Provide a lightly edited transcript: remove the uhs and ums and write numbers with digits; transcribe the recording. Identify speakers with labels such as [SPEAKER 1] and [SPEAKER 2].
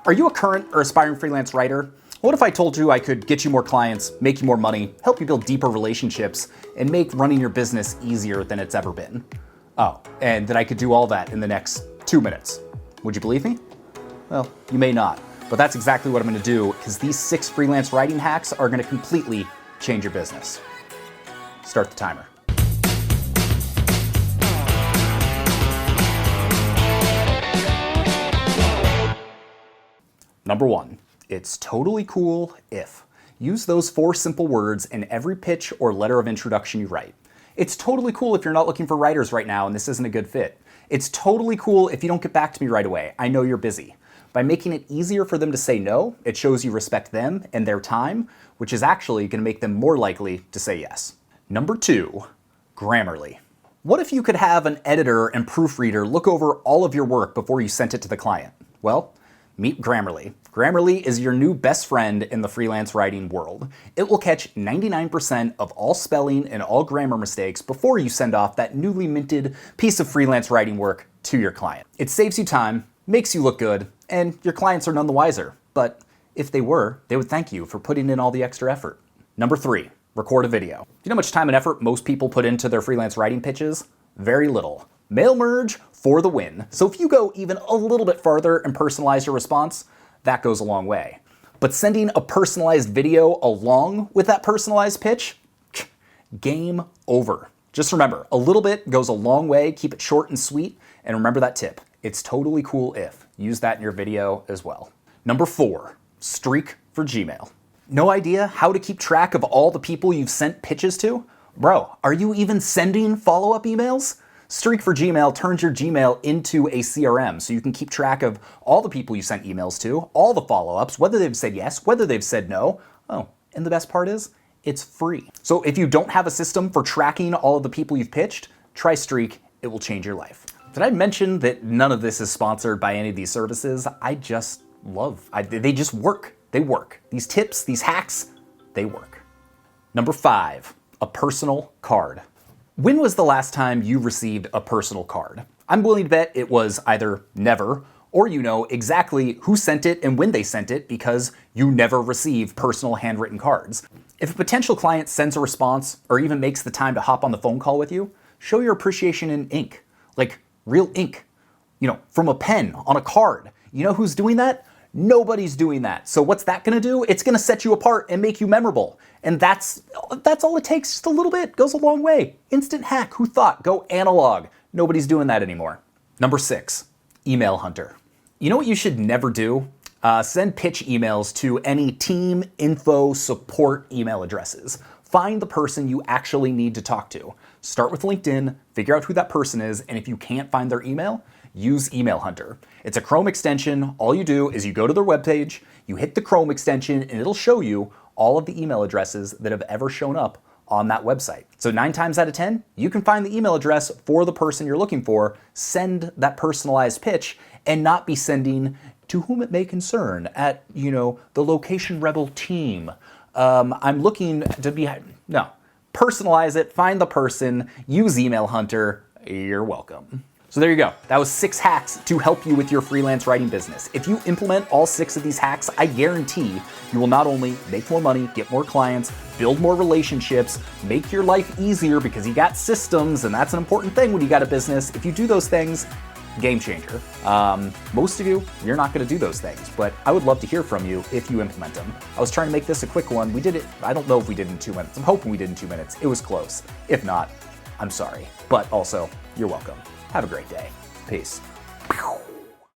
[SPEAKER 1] Are you a current or aspiring freelance writer? What if I told you I could get you more clients, make you more money, help you build deeper relationships, and make running your business easier than it's ever been? Oh, and that I could do all that in the next 2 minutes. Would you believe me? Well, you may not, but that's exactly what I'm gonna do, because these 6 freelance writing hacks are gonna completely change your business. Start the timer. Number 1, it's totally cool if. Use those 4 simple words in every pitch or letter of introduction you write. It's totally cool if you're not looking for writers right now and this isn't a good fit. It's totally cool if you don't get back to me right away. I know you're busy. By making it easier for them to say no, it shows you respect them and their time, which is actually going to make them more likely to say yes. Number 2, Grammarly. What if you could have an editor and proofreader look over all of your work before you sent it to the client? Well, meet Grammarly. Grammarly is your new best friend in the freelance writing world. It will catch 99% of all spelling and all grammar mistakes before you send off that newly minted piece of freelance writing work to your client. It saves you time, makes you look good, and your clients are none the wiser. But if they were, they would thank you for putting in all the extra effort. Number 3, record a video. Do you know how much time and effort most people put into their freelance writing pitches? Very little. Mail merge for the win. So if you go even a little bit farther and personalize your response, that goes a long way. But sending a personalized video along with that personalized pitch, game over. Just remember, a little bit goes a long way. Keep it short and sweet. And remember that tip. It's totally cool if. Use that in your video as well. Number 4, streak for Gmail. No idea how to keep track of all the people you've sent pitches to? Bro, are you even sending follow-up emails? Streak for Gmail turns your Gmail into a CRM, so you can keep track of all the people you sent emails to, all the follow-ups, whether they've said yes, whether they've said no. Oh, and the best part is, it's free. So if you don't have a system for tracking all of the people you've pitched, try Streak. It will change your life. Did I mention that none of this is sponsored by any of these services? I just love, they just work. They work. These tips, these hacks, they work. Number 5, a personal card. When was the last time you received a personal card? I'm willing to bet it was either never, or you know exactly who sent it and when they sent it because you never receive personal handwritten cards. If a potential client sends a response or even makes the time to hop on the phone call with you, show your appreciation in ink, like real ink, from a pen on a card. You know who's doing that? Nobody's doing that. So what's that gonna do? It's gonna set you apart and make you memorable. And that's all it takes, just a little bit, goes a long way. Instant hack, who thought? Go analog. Nobody's doing that anymore. Number 6, email hunter. You know what you should never do? Send pitch emails to any team info support email addresses. Find the person you actually need to talk to. Start with LinkedIn, figure out who that person is, and if you can't find their email, use Email Hunter. It's a Chrome extension. All you do is you go to their webpage, you hit the Chrome extension, and it'll show you all of the email addresses that have ever shown up on that website. So 9 times out of 10, you can find the email address for the person you're looking for, send that personalized pitch, and not be sending to whom it may concern at, the Location Rebel team. I'm looking to be, no. Personalize it, find the person, use Email Hunter, you're welcome. So there you go. That was 6 hacks to help you with your freelance writing business. If you implement all 6 of these hacks, I guarantee you will not only make more money, get more clients, build more relationships, make your life easier because you got systems, and that's an important thing when you got a business. If you do those things, game changer. Most of you, you're not gonna do those things, but I would love to hear from you if you implement them. I was trying to make this a quick one. We did it, I don't know if we did it in 2 minutes. I'm hoping we did in 2 minutes. It was close. If not, I'm sorry. But also, you're welcome. Have a great day. Peace.